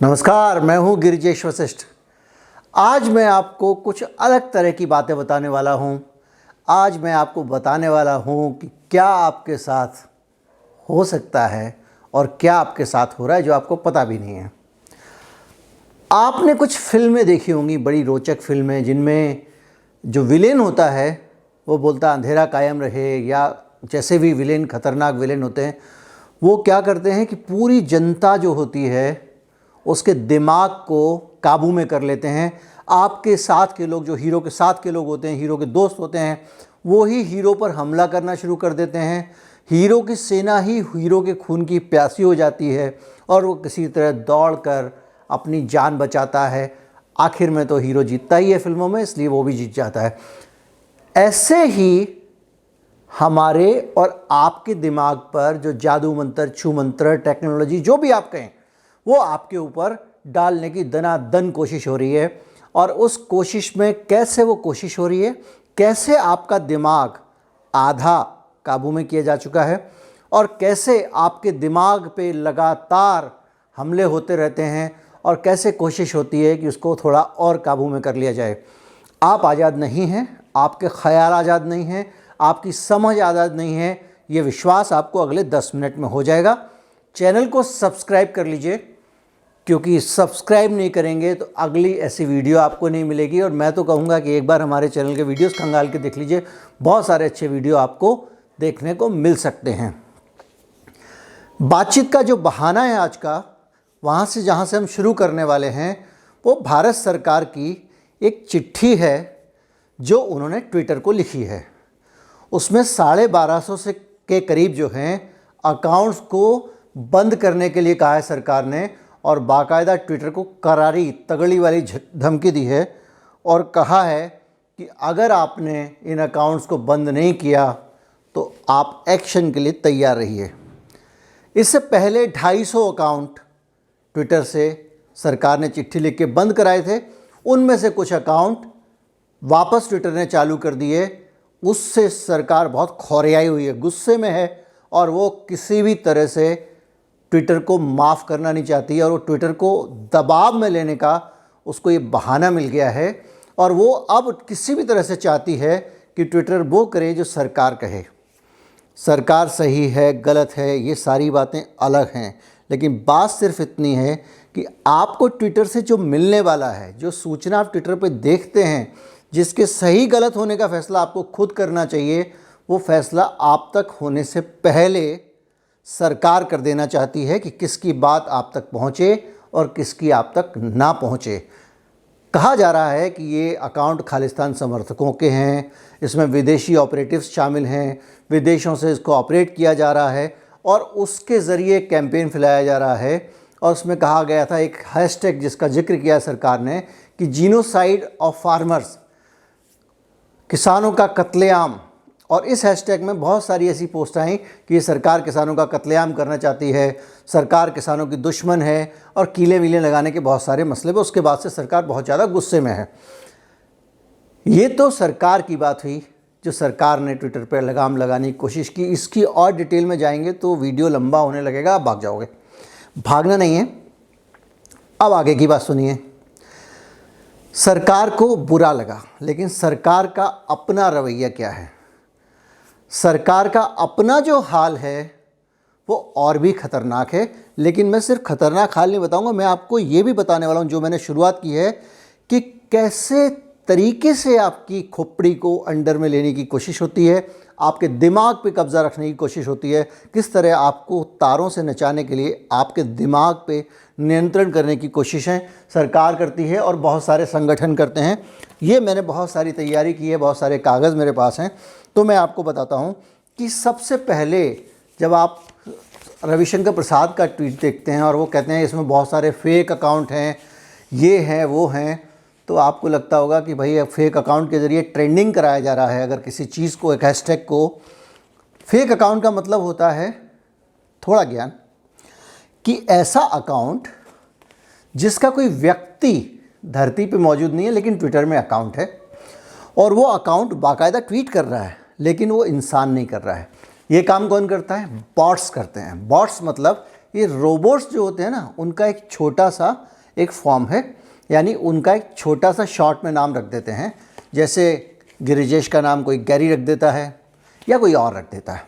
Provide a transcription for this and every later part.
नमस्कार, मैं हूं गिरिजेश वशिष्ठ। आज मैं आपको कुछ अलग तरह की बातें बताने वाला हूं। आज मैं आपको बताने वाला हूं कि क्या आपके साथ हो सकता है और क्या आपके साथ हो रहा है जो आपको पता भी नहीं है। आपने कुछ फिल्में देखी होंगी, बड़ी रोचक फिल्में, जिनमें जो विलेन होता है वो बोलता है अंधेरा कायम रहे, या जैसे भी विलेन, खतरनाक विलेन होते हैं, वो क्या करते हैं कि पूरी जनता जो होती है उसके दिमाग को काबू में कर लेते हैं। आपके साथ के लोग, जो हीरो के साथ के लोग होते हैं, हीरो के दोस्त होते हैं, वो ही हीरो पर हमला करना शुरू कर देते हैं। हीरो की सेना ही हीरो के खून की प्यासी हो जाती है और वो किसी तरह दौड़कर अपनी जान बचाता है। आखिर में तो हीरो जीतता ही है फिल्मों में, इसलिए वो भी जीत जाता है। ऐसे ही हमारे और आपके दिमाग पर जो जादू मंत्र, छू मंत्र, टेक्नोलॉजी, जो भी आप कहें, वो आपके ऊपर डालने की दनादन कोशिश हो रही है। और उस कोशिश में कैसे वो कोशिश हो रही है, कैसे आपका दिमाग आधा काबू में किया जा चुका है और कैसे आपके दिमाग पे लगातार हमले होते रहते हैं और कैसे कोशिश होती है कि उसको थोड़ा और काबू में कर लिया जाए। आप आज़ाद नहीं हैं, आपके ख्याल आज़ाद नहीं हैं, आपकी समझ आज़ाद नहीं है। ये विश्वास आपको अगले 10 मिनट में हो जाएगा। चैनल को सब्सक्राइब कर लीजिए, क्योंकि सब्सक्राइब नहीं करेंगे तो अगली ऐसी वीडियो आपको नहीं मिलेगी। और मैं तो कहूँगा कि एक बार हमारे चैनल के वीडियोस खंगाल के देख लीजिए, बहुत सारे अच्छे वीडियो आपको देखने को मिल सकते हैं। बातचीत का जो बहाना है आज का, वहाँ से जहाँ से हम शुरू करने वाले हैं, वो भारत सरकार की एक चिट्ठी है जो उन्होंने ट्विटर को लिखी है। उसमें 1250 से के करीब जो हैं अकाउंट्स को बंद करने के लिए कहा है सरकार ने, और बाकायदा ट्विटर को करारी तगड़ी वाली धमकी दी है और कहा है कि अगर आपने इन अकाउंट्स को बंद नहीं किया तो आप एक्शन के लिए तैयार रहिए। इससे पहले 250 अकाउंट ट्विटर से सरकार ने चिट्ठी लिख के बंद कराए थे। उनमें से कुछ अकाउंट वापस ट्विटर ने चालू कर दिए। उससे सरकार बहुत खौरियाई हुई है, गुस्से में है, और वो किसी भी तरह से ट्विटर को माफ़ करना नहीं चाहती है। और वो ट्विटर को दबाव में लेने का उसको ये बहाना मिल गया है, और वो अब किसी भी तरह से चाहती है कि ट्विटर वो करे जो सरकार कहे। सरकार सही है, गलत है, ये सारी बातें अलग हैं, लेकिन बात सिर्फ इतनी है कि आपको ट्विटर से जो मिलने वाला है, जो सूचना आप ट्विटर पे देखते हैं, जिसके सही गलत होने का फ़ैसला आपको खुद करना चाहिए, वो फ़ैसला आप तक होने से पहले सरकार कर देना चाहती है कि किसकी बात आप तक पहुंचे और किसकी आप तक ना पहुंचे। कहा जा रहा है कि ये अकाउंट खालिस्तान समर्थकों के हैं, इसमें विदेशी ऑपरेटिव्स शामिल हैं, विदेशों से इसको ऑपरेट किया जा रहा है और उसके ज़रिए कैंपेन फैलाया जा रहा है। और उसमें कहा गया था, एक हैशटैग जिसका जिक्र किया सरकार ने, कि जीनोसाइड ऑफ फार्मर्स, किसानों का कत्लेआम। और इस हैशटैग में बहुत सारी ऐसी पोस्ट आई कि ये सरकार किसानों का कत्लेआम करना चाहती है, सरकार किसानों की दुश्मन है, और कीले वीले लगाने के बहुत सारे मसले पे उसके बाद से सरकार बहुत ज़्यादा गुस्से में है। ये तो सरकार की बात हुई जो सरकार ने ट्विटर पर लगाम लगाने की कोशिश की। इसकी और डिटेल में जाएंगे तो वीडियो लंबा होने लगेगा, आप भाग जाओगे। भागना नहीं है, अब आगे की बात सुनिए। सरकार को बुरा लगा, लेकिन सरकार का अपना रवैया क्या है, सरकार का अपना जो हाल है वो और भी ख़तरनाक है। लेकिन मैं सिर्फ ख़तरनाक हाल नहीं बताऊंगा, मैं आपको ये भी बताने वाला हूं, जो मैंने शुरुआत की है, कि कैसे तरीके से आपकी खोपड़ी को अंडर में लेने की कोशिश होती है, आपके दिमाग पे कब्ज़ा रखने की कोशिश होती है, किस तरह आपको तारों से नचाने के लिए आपके दिमाग पे नियंत्रण करने की कोशिशें सरकार करती है और बहुत सारे संगठन करते हैं। ये मैंने बहुत सारी तैयारी की है, बहुत सारे कागज़ मेरे पास हैं, तो मैं आपको बताता हूँ कि सबसे पहले जब आप रविशंकर प्रसाद का ट्वीट देखते हैं और वो कहते हैं इसमें बहुत सारे फेक अकाउंट हैं, ये हैं वो हैं, तो आपको लगता होगा कि भाई फेक अकाउंट के ज़रिए ट्रेंडिंग कराया जा रहा है। अगर किसी चीज़ को, एक हैशटैग को, फेक अकाउंट का मतलब होता है, थोड़ा ज्ञान, कि ऐसा अकाउंट जिसका कोई व्यक्ति धरती पे मौजूद नहीं है लेकिन ट्विटर में अकाउंट है, और वो अकाउंट बाकायदा ट्वीट कर रहा है, लेकिन वो इंसान नहीं कर रहा है। ये काम कौन करता है? बॉट्स करते हैं। बॉट्स मतलब ये रोबोट्स जो होते हैं ना, उनका एक छोटा सा एक फॉर्म है, यानी उनका एक छोटा सा शॉर्ट में नाम रख देते हैं। जैसे गिरिजेश का नाम कोई गैरी रख देता है या कोई और रख देता है।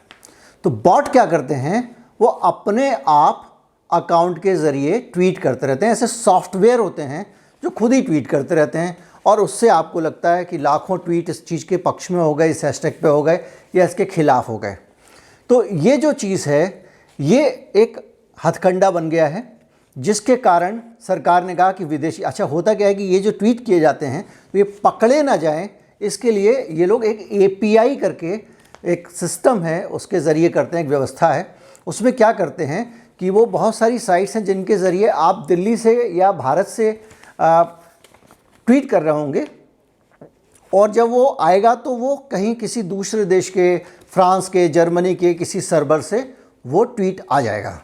तो बॉट क्या करते हैं, वो अपने आप अकाउंट के ज़रिए ट्वीट करते रहते हैं। ऐसे सॉफ्टवेयर होते हैं जो खुद ही ट्वीट करते रहते हैं, और उससे आपको लगता है कि लाखों ट्वीट इस चीज़ के पक्ष में हो गए, इस हैशटैग पे हो गए या इसके खिलाफ हो गए। तो ये जो चीज़ है, ये एक हथकंडा बन गया है, जिसके कारण सरकार ने कहा कि विदेशी, अच्छा होता क्या है कि ये जो ट्वीट किए जाते हैं तो ये पकड़े ना जाएं, इसके लिए ये लोग एक API करके एक सिस्टम है, उसके ज़रिए करते हैं, एक व्यवस्था है। उसमें क्या करते हैं कि वो बहुत सारी साइट्स हैं जिनके ज़रिए आप दिल्ली से या भारत से ट्वीट कर रहे होंगे, और जब वो आएगा तो वो कहीं किसी दूसरे देश के, फ्रांस के, जर्मनी के किसी सर्वर से वो ट्वीट आ जाएगा।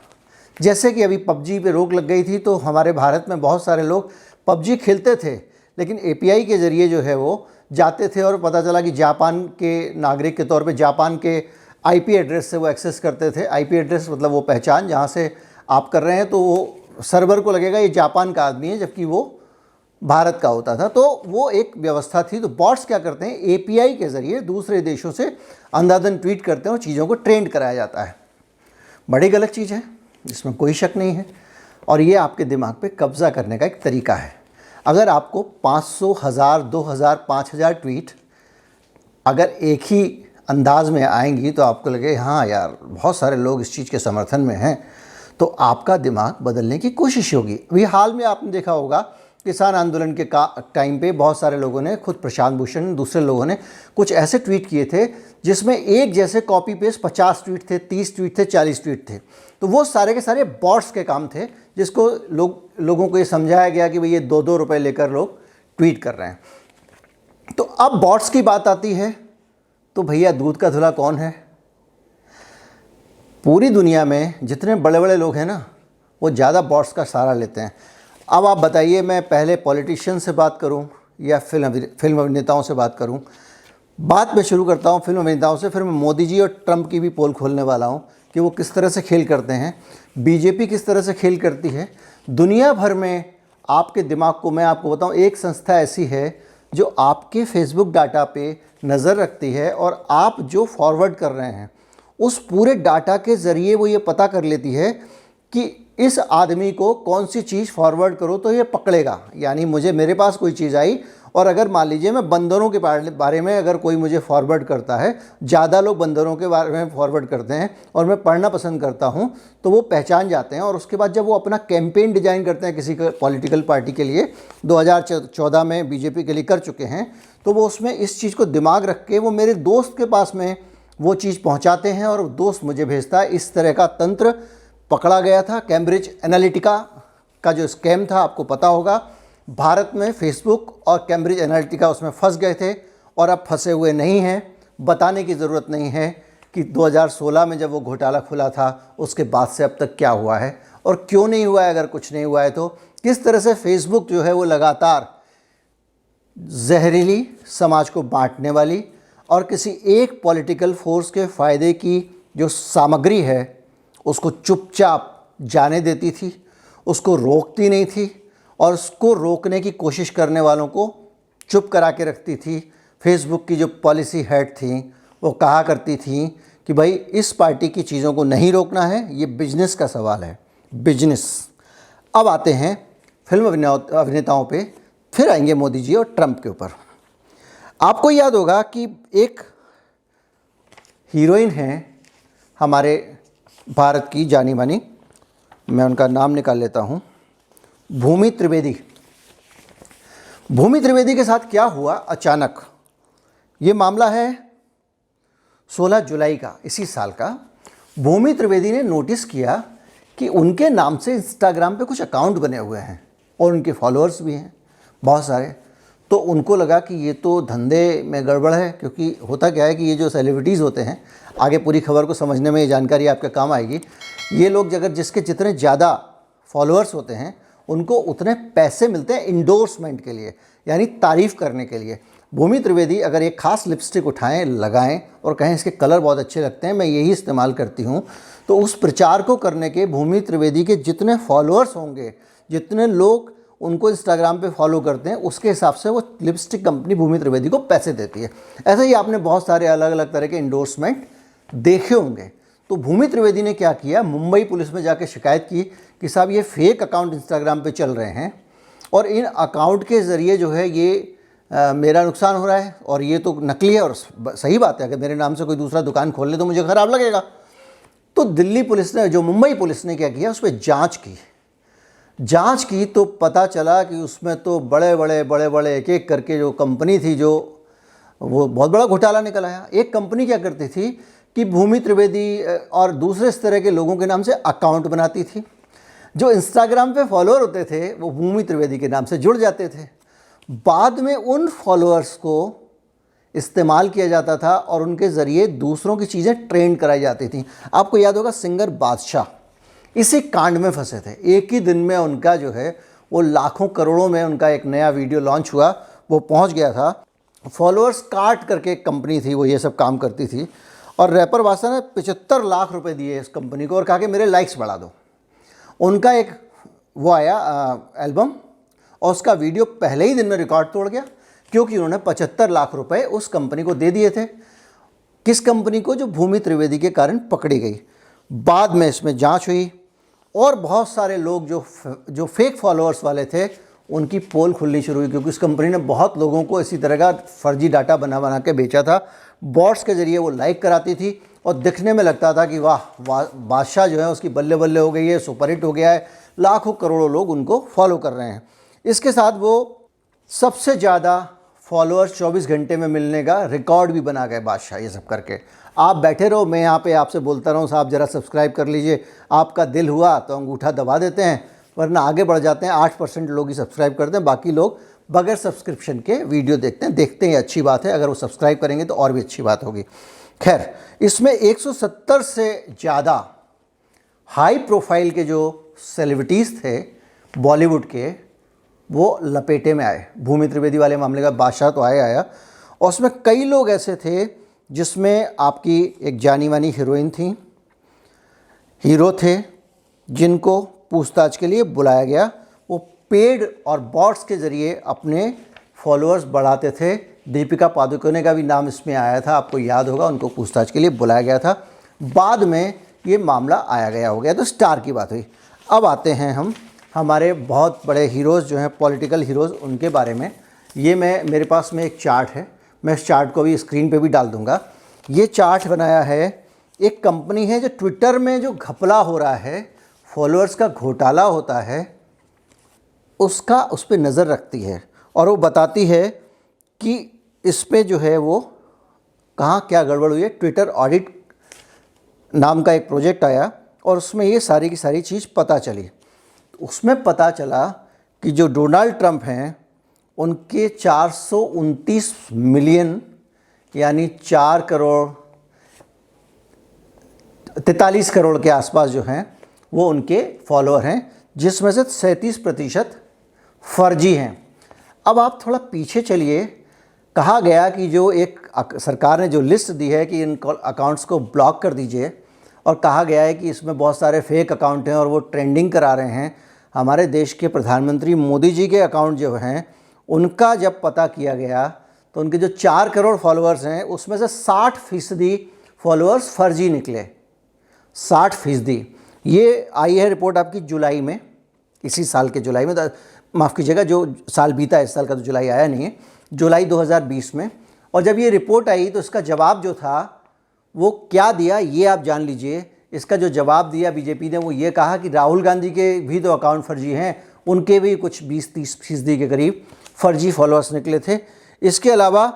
जैसे कि अभी PUBG पे रोक लग गई थी, तो हमारे भारत में बहुत सारे लोग PUBG खेलते थे, लेकिन API के ज़रिए जो है वो जाते थे, और पता चला कि जापान के नागरिक के तौर पे जापान के IP एड्रेस से वो एक्सेस करते थे। IP एड्रेस मतलब वो पहचान जहाँ से आप कर रहे हैं, तो वो सर्वर को लगेगा ये जापान का आदमी है, जबकि वो भारत का होता था। तो वो एक व्यवस्था थी। तो बॉट्स क्या करते हैं, API के ज़रिए दूसरे देशों से अंधाधुंध ट्वीट करते हैं और चीज़ों को ट्रेंड कराया जाता है। बड़ी गलत चीज़ है, इसमें कोई शक नहीं है, और ये आपके दिमाग पे कब्ज़ा करने का एक तरीका है। अगर आपको 500, 1000, 2000, 5000 ट्वीट अगर एक ही अंदाज में आएंगी तो आपको लगे हाँ यार बहुत सारे लोग इस चीज़ के समर्थन में हैं, तो आपका दिमाग बदलने की कोशिश होगी। अभी हाल में आपने देखा होगा किसान आंदोलन के टाइम पे बहुत सारे लोगों ने, खुद प्रशांत भूषण, दूसरे लोगों ने कुछ ऐसे ट्वीट किए थे जिसमें एक जैसे कॉपी पेस्ट 50 ट्वीट थे, 30 ट्वीट थे, 40 ट्वीट थे। तो वो सारे के सारे बॉट्स के काम थे, जिसको लोगों को ये समझाया गया कि भाई ये 2-2 रुपये लेकर लोग ट्वीट कर रहे हैं। तो अब बॉट्स की बात आती है, तो भैया दूध का धुला कौन है? पूरी दुनिया में जितने बड़े बड़े लोग हैं ना, वो ज़्यादा बॉट्स का सहारा लेते हैं। अब आप बताइए, मैं पहले पॉलिटिशियन से बात करूं या फिल्म अभिनेताओं से बात करूं? बात मैं शुरू करता हूं फिल्म अभिनेताओं से, फिर मैं मोदी जी और ट्रंप की भी पोल खोलने वाला हूं कि वो किस तरह से खेल करते हैं, बीजेपी किस तरह से खेल करती है। दुनिया भर में आपके दिमाग को मैं आपको बताऊं, एक संस्था ऐसी है जो आपके फेसबुक डाटा पे नज़र रखती है, और आप जो फॉरवर्ड कर रहे हैं उस पूरे डाटा के ज़रिए वो ये पता कर लेती है कि इस आदमी को कौन सी चीज़ फॉरवर्ड करो तो ये पकड़ेगा। यानी मेरे पास कोई चीज़ आई, और अगर मान लीजिए मैं बंदरों के बारे में अगर कोई मुझे फॉरवर्ड करता है, ज़्यादा लोग बंदरों के बारे में फॉरवर्ड करते हैं और मैं पढ़ना पसंद करता हूँ, तो वो पहचान जाते हैं। और उसके बाद जब वो अपना कैंपेन डिज़ाइन करते हैं किसी पॉलिटिकल पार्टी के लिए, 2014 में बीजेपी के लिए कर चुके हैं, तो वो उसमें इस चीज़ को दिमाग रख के वो मेरे दोस्त के पास में वो चीज़ पहुँचाते हैं, और दोस्त मुझे भेजता है। इस तरह का तंत्र पकड़ा गया था। कैम्ब्रिज एनालिटिका का जो स्कैम था, आपको पता होगा, भारत में फेसबुक और कैम्ब्रिज एनालिटिका उसमें फंस गए थे, और अब फंसे हुए नहीं हैं। बताने की ज़रूरत नहीं है कि 2016 में जब वो घोटाला खुला था, उसके बाद से अब तक क्या हुआ है और क्यों नहीं हुआ है। अगर कुछ नहीं हुआ है तो किस तरह से फेसबुक जो है वो लगातार जहरीली, समाज को बांटने वाली और किसी एक पॉलिटिकल फोर्स के फ़ायदे की जो सामग्री है उसको चुपचाप जाने देती थी, उसको रोकती नहीं थी, और उसको रोकने की कोशिश करने वालों को चुप करा के रखती थी। फेसबुक की जो पॉलिसी हेड थी वो कहा करती थी कि भाई इस पार्टी की चीज़ों को नहीं रोकना है, ये बिजनेस का सवाल है, बिजनेस। अब आते हैं फिल्म अभिनेताओं पे, फिर आएंगे मोदी जी और ट्रंप के ऊपर। आपको याद होगा कि एक हीरोइन हैं हमारे भारत की जानी मानी, मैं उनका नाम निकाल लेता हूँ, भूमि त्रिवेदी। भूमि त्रिवेदी के साथ क्या हुआ अचानक, ये मामला है 16 जुलाई का, इसी साल का। भूमि त्रिवेदी ने नोटिस किया कि उनके नाम से इंस्टाग्राम पे कुछ अकाउंट बने हुए हैं और उनके फॉलोअर्स भी हैं बहुत सारे। तो उनको लगा कि ये तो धंधे में गड़बड़ है, क्योंकि होता क्या है कि ये जो सेलिब्रिटीज़ होते हैं, आगे पूरी खबर को समझने में ये जानकारी आपके काम आएगी। ये लोग अगर जिसके जितने ज़्यादा फॉलोअर्स होते हैं उनको उतने पैसे मिलते हैं इंडोर्समेंट के लिए, यानी तारीफ़ करने के लिए। भूमि त्रिवेदी अगर एक खास लिपस्टिक उठाएं, लगाएं और कहें इसके कलर बहुत अच्छे लगते हैं, मैं यही इस्तेमाल करती हूं, तो उस प्रचार को करने के भूमि त्रिवेदी के जितने फॉलोअर्स होंगे, जितने लोग उनको इंस्टाग्राम पे फॉलो करते हैं, उसके हिसाब से वो लिपस्टिक कंपनी भूमि त्रिवेदी को पैसे देती है। ऐसे ही आपने बहुत सारे अलग अलग तरह के इंडोर्समेंट देखे होंगे। तो भूमि त्रिवेदी ने क्या किया, मुंबई पुलिस में जाके शिकायत की कि साहब ये फेक अकाउंट इंस्टाग्राम पे चल रहे हैं और इन अकाउंट के ज़रिए जो है ये मेरा नुकसान हो रहा है और ये तो नकली है। और सही बात है, अगर मेरे नाम से कोई दूसरा दुकान खोल ले तो मुझे ख़राब लगेगा। तो दिल्ली पुलिस ने, जो मुंबई पुलिस ने क्या किया, उस पर जांच की तो पता चला कि उसमें तो बड़े बड़े एक एक करके जो कंपनी थी, जो वो बहुत बड़ा घोटाला निकल आया। एक कंपनी क्या करती थी कि भूमि त्रिवेदी और दूसरे इस तरह के लोगों के नाम से अकाउंट बनाती थी। जो इंस्टाग्राम पे फॉलोअर होते थे वो भूमि त्रिवेदी के नाम से जुड़ जाते थे। बाद में उन फॉलोअर्स को इस्तेमाल किया जाता था और उनके ज़रिए दूसरों की चीज़ें ट्रेंड कराई जाती थी। आपको याद होगा सिंगर बादशाह इसी कांड में फंसे थे। एक ही दिन में उनका जो है वो लाखों करोड़ों में उनका एक नया वीडियो लॉन्च हुआ, वो पहुंच गया था। फॉलोअर्स कार्ट करके एक कंपनी थी, वो ये सब काम करती थी। और रैपर बादशाह ने 75 लाख रुपए दिए इस कंपनी को और कहा कि मेरे लाइक्स बढ़ा दो। उनका एक वो आया एल्बम और उसका वीडियो पहले ही दिन में रिकॉर्ड तोड़ गया, क्योंकि उन्होंने 75 लाख रुपए उस कंपनी को दे दिए थे। किस कंपनी को? जो भूमि त्रिवेदी के कारण पकड़ी गई। बाद में इसमें जांच हुई और बहुत सारे लोग जो फेक फॉलोअर्स वाले थे उनकी पोल खुलनी शुरू हुई, क्योंकि इस कंपनी ने बहुत लोगों को इसी तरह का फर्जी डाटा बना के बेचा था। बॉट्स के ज़रिए वो लाइक कराती थी और दिखने में लगता था कि वाह बादशाह जो है उसकी बल्ले बल्ले हो गई है, सुपरहिट हो गया है, लाखों करोड़ों लोग उनको फॉलो कर रहे हैं। इसके साथ वो सबसे ज़्यादा फॉलोअर्स 24 घंटे में मिलने का रिकॉर्ड भी बना गए बादशाह, ये सब करके। आप बैठे रहो, मैं यहाँ पे आपसे बोलता रहूँ साहब ज़रा सब्सक्राइब कर लीजिए, आपका दिल हुआ तो अंगूठा दबा देते हैं, वरना आगे बढ़ जाते हैं। 8% लोग ही सब्सक्राइब करते हैं, बाकी लोग बगैर सब्सक्रिप्शन के वीडियो देखते हैं। अच्छी बात है, अगर वो सब्सक्राइब करेंगे तो और भी अच्छी बात होगी। खैर, इसमें 170 से ज़्यादा हाई प्रोफाइल के जो सेलिब्रिटीज़ थे बॉलीवुड के, वो लपेटे में आए। भूमि त्रिवेदी वाले मामले का बादशाह तो आया और उसमें कई लोग ऐसे थे जिसमें आपकी एक जानी मानी हीरोइन थी, हीरो थे, जिनको पूछताछ के लिए बुलाया गया। वो पेड और बॉट्स के ज़रिए अपने फॉलोअर्स बढ़ाते थे। दीपिका पादुकोणे का भी नाम इसमें आया था, आपको याद होगा, उनको पूछताछ के लिए बुलाया गया था। बाद में ये मामला आया गया हो गया, तो स्टार की बात हुई। अब आते हैं हम हमारे बहुत बड़े हीरोज़ जो हैं, पॉलिटिकल हीरोज़, उनके बारे में। ये मेरे पास में एक चार्ट है, मैं इस चार्ट को भी स्क्रीन पे भी डाल दूंगा। ये चार्ट बनाया है एक कंपनी है जो ट्विटर में जो घपला हो रहा है, फॉलोअर्स का घोटाला होता है, उसका उस पर नज़र रखती है और वो बताती है कि इस पे जो है वो कहाँ क्या गड़बड़ हुई है। ट्विटर ऑडिट नाम का एक प्रोजेक्ट आया और उसमें ये सारी की सारी चीज़ पता चली। उसमें पता चला कि जो डोनाल्ड ट्रंप हैं उनके 429 मिलियन यानी 43 करोड़ के आसपास जो हैं वो उनके फॉलोअर हैं, जिसमें से 37% फर्जी हैं। अब आप थोड़ा पीछे चलिए। कहा गया कि जो एक सरकार ने जो लिस्ट दी है कि इन अकाउंट्स को ब्लॉक कर दीजिए, और कहा गया है कि इसमें बहुत सारे फेक अकाउंट हैं और वो ट्रेंडिंग करा रहे हैं। हमारे देश के प्रधानमंत्री मोदी जी के अकाउंट जो हैं उनका जब पता किया गया तो उनके जो 4 करोड़ फॉलोअर्स हैं उसमें से 60% फॉलोअर्स फर्जी निकले। 60%। ये आई है रिपोर्ट आपकी जुलाई में, इसी साल के जुलाई में, माफ़ कीजिएगा जो साल बीता है, इस साल का तो जुलाई आया नहीं है, जुलाई 2020 में। और जब ये रिपोर्ट आई तो इसका जवाब जो था वो क्या दिया ये आप जान लीजिए। इसका जो जवाब दिया बीजेपी ने वो ये कहा कि राहुल गांधी के भी तो अकाउंट फर्जी हैं, उनके भी कुछ 20-30% के करीब फर्जी फॉलोअर्स निकले थे। इसके अलावा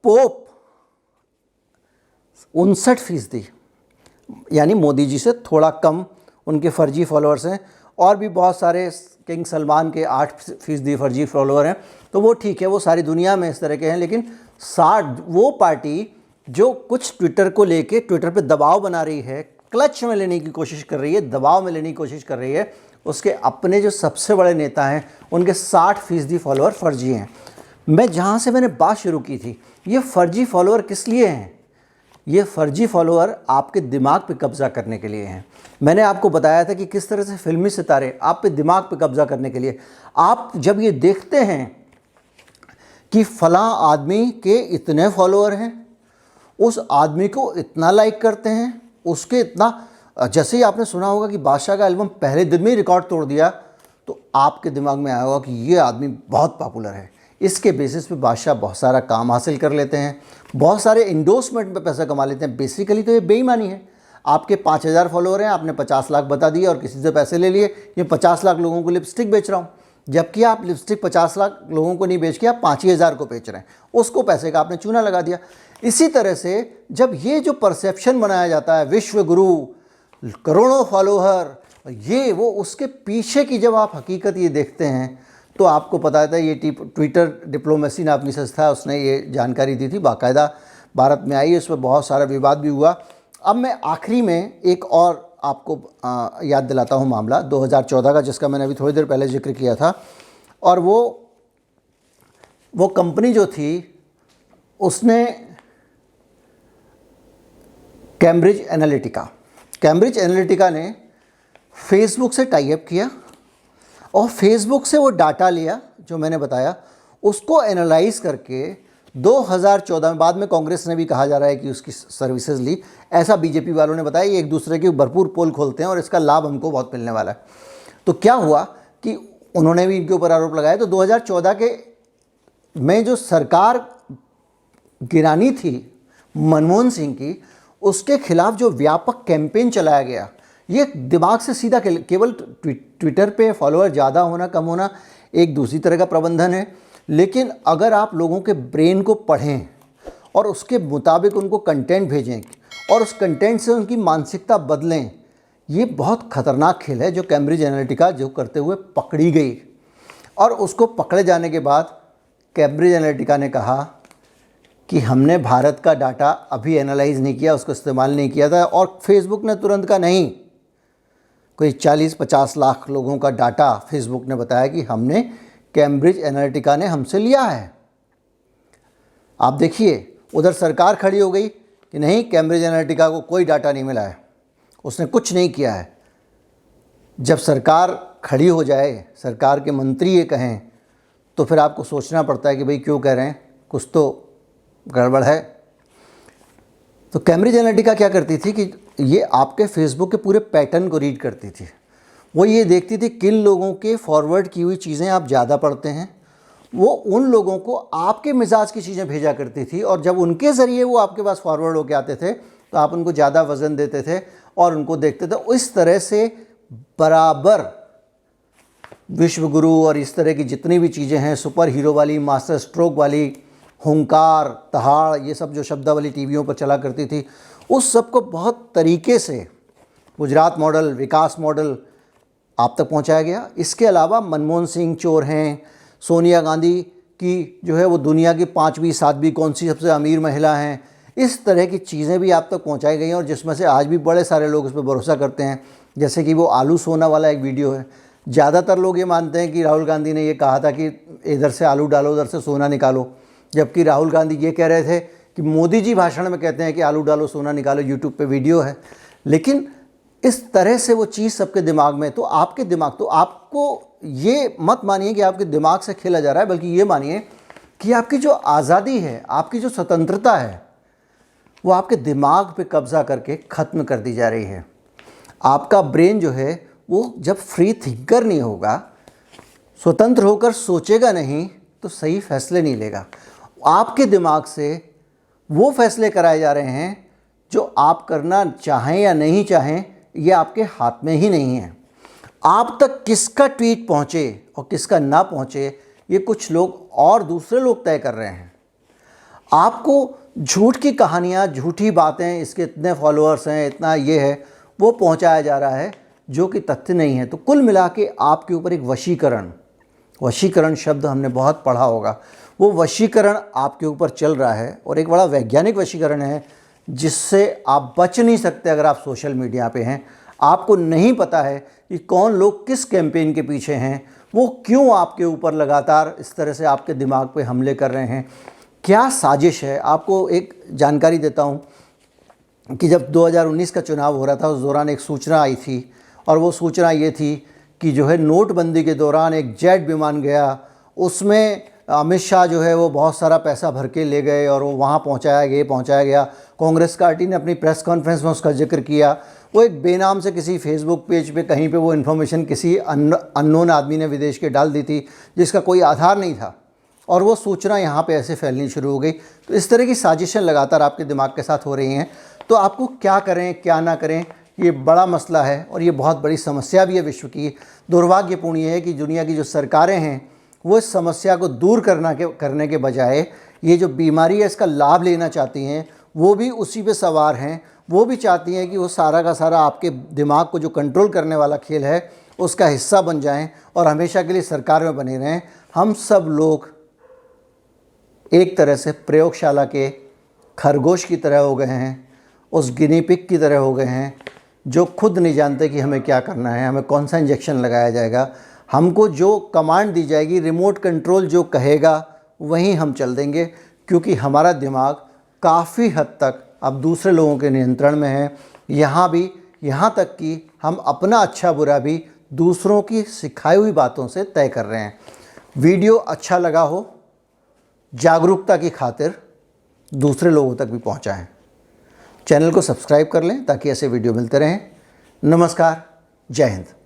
पोप 59%, यानी मोदी जी से थोड़ा कम उनके फर्जी फॉलोअर्स हैं। और भी बहुत सारे, किंग सलमान के 8% फर्जी फॉलोअर हैं। तो वो ठीक है, वो सारी दुनिया में इस तरह के हैं। लेकिन 60 वो पार्टी जो कुछ ट्विटर को लेके ट्विटर पे दबाव बना रही है, क्लच में लेने की कोशिश कर रही है, दबाव में लेने की कोशिश कर रही है, उसके अपने जो सबसे बड़े नेता हैं उनके 60% फॉलोअर फर्जी हैं। जहाँ से मैंने बात शुरू की थी, ये फर्जी फॉलोअर किस लिए हैं? ये फर्जी फॉलोअर आपके दिमाग पे कब्ज़ा करने के लिए हैं। मैंने आपको बताया था कि किस तरह से फिल्मी सितारे आप पे दिमाग पे कब्ज़ा करने के लिए, आप जब ये देखते हैं कि फ़लाँ आदमी के इतने फॉलोअर हैं, उस आदमी को इतना लाइक करते हैं, उसके इतना, जैसे ही आपने सुना होगा कि बादशाह का एल्बम पहले दिन में ही रिकॉर्ड तोड़ दिया, तो आपके दिमाग में आया होगा कि ये आदमी बहुत पॉपुलर है। इसके बेसिस पे बादशाह बहुत सारा काम हासिल कर लेते हैं, बहुत सारे इंडोर्समेंट पे पैसा कमा लेते हैं। बेसिकली तो ये बेईमानी है। आपके 5,000 फॉलोअर हैं, आपने 50 लाख बता दिए और किसी से पैसे ले लिए, ये 50 लाख लोगों को लिपस्टिक बेच रहा हूँ, जबकि आप लिपस्टिक 50 लाख लोगों को नहीं बेच के आप 5 ही हज़ार को बेच रहे हैं, उसको पैसे का आपने चूना लगा दिया। इसी तरह से जब ये जो परसेप्शन बनाया जाता है, विश्व गुरु, करोड़ों फॉलोअर, ये वो, उसके पीछे की जब आप हकीकत ये देखते हैं तो आपको पता था, ये ट्विटर डिप्लोमेसी नाम की संस्था है, उसने ये जानकारी दी थी, बाकायदा भारत में आई, उसमें बहुत सारा विवाद भी हुआ। अब मैं आखिरी में एक और आपको याद दिलाता हूँ मामला 2014 का, जिसका मैंने अभी थोड़ी देर पहले जिक्र किया था। और वो कंपनी जो थी, उसने कैम्ब्रिज एनालिटिका ने फेसबुक से टाई अप किया और फेसबुक से वो डाटा लिया जो मैंने बताया, उसको एनालाइज करके 2014 में, बाद में कांग्रेस ने भी कहा जा रहा है कि उसकी सर्विसेज ली, ऐसा बीजेपी वालों ने बताया। ये एक दूसरे की भरपूर पोल खोलते हैं और इसका लाभ हमको बहुत मिलने वाला है। तो क्या हुआ कि उन्होंने भी इनके ऊपर आरोप लगाया। तो 2014 के में जो सरकार गिरानी थी मनमोहन सिंह की, उसके खिलाफ जो व्यापक कैंपेन चलाया गया, ये दिमाग से सीधा केवल ट्विटर पे फॉलोअर ज़्यादा होना कम होना एक दूसरी तरह का प्रबंधन है, लेकिन अगर आप लोगों के ब्रेन को पढ़ें और उसके मुताबिक उनको कंटेंट भेजें और उस कंटेंट से उनकी मानसिकता बदलें, ये बहुत ख़तरनाक खेल है जो कैम्ब्रिज एनालिटिका जो करते हुए पकड़ी गई। और उसको पकड़े जाने के बाद कैम्ब्रिज एनालिटिका ने कहा कि हमने भारत का डाटा अभी एनालाइज नहीं किया, उसको इस्तेमाल नहीं किया था। और फेसबुक ने तुरंत का नहीं, कोई 40-50 लाख लोगों का डाटा फेसबुक ने बताया कि हमने, कैम्ब्रिज एनालिटिका ने हमसे लिया है। आप देखिए, उधर सरकार खड़ी हो गई कि नहीं, कैम्ब्रिज एनालिटिका को कोई डाटा नहीं मिला है, उसने कुछ नहीं किया है। जब सरकार खड़ी हो जाए, सरकार के मंत्री ये कहें, तो फिर आपको सोचना पड़ता है कि भाई क्यों कह रहे हैं, कुछ तो गड़बड़ है। तो कैम्ब्रिज एनालिटिका क्या करती थी कि ये आपके फेसबुक के पूरे पैटर्न को रीड करती थी। वो ये देखती थी किन लोगों के फॉरवर्ड की हुई चीज़ें आप ज़्यादा पढ़ते हैं, वो उन लोगों को आपके मिजाज की चीज़ें भेजा करती थी, और जब उनके ज़रिए वो आपके पास फॉरवर्ड होके आते थे तो आप उनको ज़्यादा वज़न देते थे और उनको देखते थे। इस तरह से बराबर विश्व गुरु और इस तरह की जितनी भी चीज़ें हैं, सुपर हीरो वाली, मास्टर स्ट्रोक वाली, हुंकार, दहाड़, ये सब जो शब्दावली टीवियों पर चला करती थी, उस सब को बहुत तरीके से गुजरात मॉडल, विकास मॉडल आप तक पहुंचाया गया। इसके अलावा मनमोहन सिंह चोर हैं, सोनिया गांधी की जो है वो दुनिया की 5वीं 7वीं कौन सी सबसे अमीर महिला हैं, इस तरह की चीज़ें भी आप तक पहुंचाई गई हैं, और जिसमें से आज भी बड़े सारे लोग इस पर भरोसा करते हैं। जैसे कि वो आलू सोना वाला एक वीडियो है, ज़्यादातर लोग ये मानते हैं कि राहुल गांधी ने ये कहा था कि इधर से आलू डालो, उधर से सोना निकालो, जबकि राहुल गांधी ये कह रहे थे कि मोदी जी भाषण में कहते हैं कि आलू डालो सोना निकालो, यूट्यूब पे वीडियो है। लेकिन इस तरह से वो चीज़ सबके दिमाग में, तो आपके दिमाग, तो आपको ये मत मानिए कि आपके दिमाग से खेला जा रहा है, बल्कि ये मानिए कि आपकी जो आज़ादी है, आपकी जो स्वतंत्रता है, वो आपके दिमाग पे कब्ज़ा करके ख़त्म कर दी जा रही है। आपका ब्रेन जो है वो जब फ्री थिंकर नहीं होगा, स्वतंत्र होकर सोचेगा नहीं, तो सही फैसले नहीं लेगा। आपके दिमाग से वो फैसले कराए जा रहे हैं जो आप करना चाहें या नहीं चाहें, ये आपके हाथ में ही नहीं है। आप तक किसका ट्वीट पहुँचे और किसका ना पहुँचे, ये कुछ लोग और दूसरे लोग तय कर रहे हैं। आपको झूठ की कहानियाँ, झूठी बातें, इसके इतने फॉलोअर्स हैं, इतना ये है, वो पहुँचाया जा रहा है जो कि तथ्य नहीं है। तो कुल मिला के आपके ऊपर एक वशीकरण शब्द हमने बहुत पढ़ा होगा, वो वशीकरण आपके ऊपर चल रहा है, और एक बड़ा वैज्ञानिक वशीकरण है जिससे आप बच नहीं सकते। अगर आप सोशल मीडिया पे हैं, आपको नहीं पता है कि कौन लोग किस कैंपेन के पीछे हैं, वो क्यों आपके ऊपर लगातार इस तरह से आपके दिमाग पे हमले कर रहे हैं, क्या साजिश है। आपको एक जानकारी देता हूँ कि जब 2019 का चुनाव हो रहा था उस दौरान एक सूचना आई थी, और वो सूचना ये थी कि जो है नोटबंदी के दौरान एक जेट विमान गया, उसमें अमित शाह जो है वो बहुत सारा पैसा भर के ले गए और वो वहाँ पहुँचाया गया। कांग्रेस पार्टी ने अपनी प्रेस कॉन्फ्रेंस में उसका जिक्र किया। वो एक बेनाम से किसी फेसबुक पेज पे कहीं पे वो इन्फॉर्मेशन किसी अननोन आदमी ने विदेश के डाल दी थी, जिसका कोई आधार नहीं था, और वो सूचना यहाँ पे ऐसे फैलनी शुरू हो गई। तो इस तरह की साजिशें लगातार आपके दिमाग के साथ हो रही हैं। तो आपको क्या करें क्या ना करें, ये बड़ा मसला है और ये बहुत बड़ी समस्या भी है विश्व की। दुर्भाग्यपूर्ण ये है कि दुनिया की जो सरकारें हैं वो इस समस्या को दूर करने के बजाय ये जो बीमारी है इसका लाभ लेना चाहती हैं। वो भी उसी पे सवार हैं। वो भी चाहती हैं कि वो सारा का सारा आपके दिमाग को जो कंट्रोल करने वाला खेल है उसका हिस्सा बन जाएं और हमेशा के लिए सरकार में बने रहें। हम सब लोग एक तरह से प्रयोगशाला के खरगोश की तरह हो गए हैं, उस गिनी पिग की तरह हो गए हैं जो खुद नहीं जानते कि हमें क्या करना है, हमें कौन सा इंजेक्शन लगाया जाएगा। हमको जो कमांड दी जाएगी, रिमोट कंट्रोल जो कहेगा वहीं हम चल देंगे, क्योंकि हमारा दिमाग काफ़ी हद तक अब दूसरे लोगों के नियंत्रण में है। यहाँ तक कि हम अपना अच्छा बुरा भी दूसरों की सिखाई हुई बातों से तय कर रहे हैं। वीडियो अच्छा लगा हो, जागरूकता की खातिर दूसरे लोगों तक भी पहुंचाएं। चैनल को सब्सक्राइब कर लें ताकि ऐसे वीडियो मिलते रहें। नमस्कार, जय हिंद।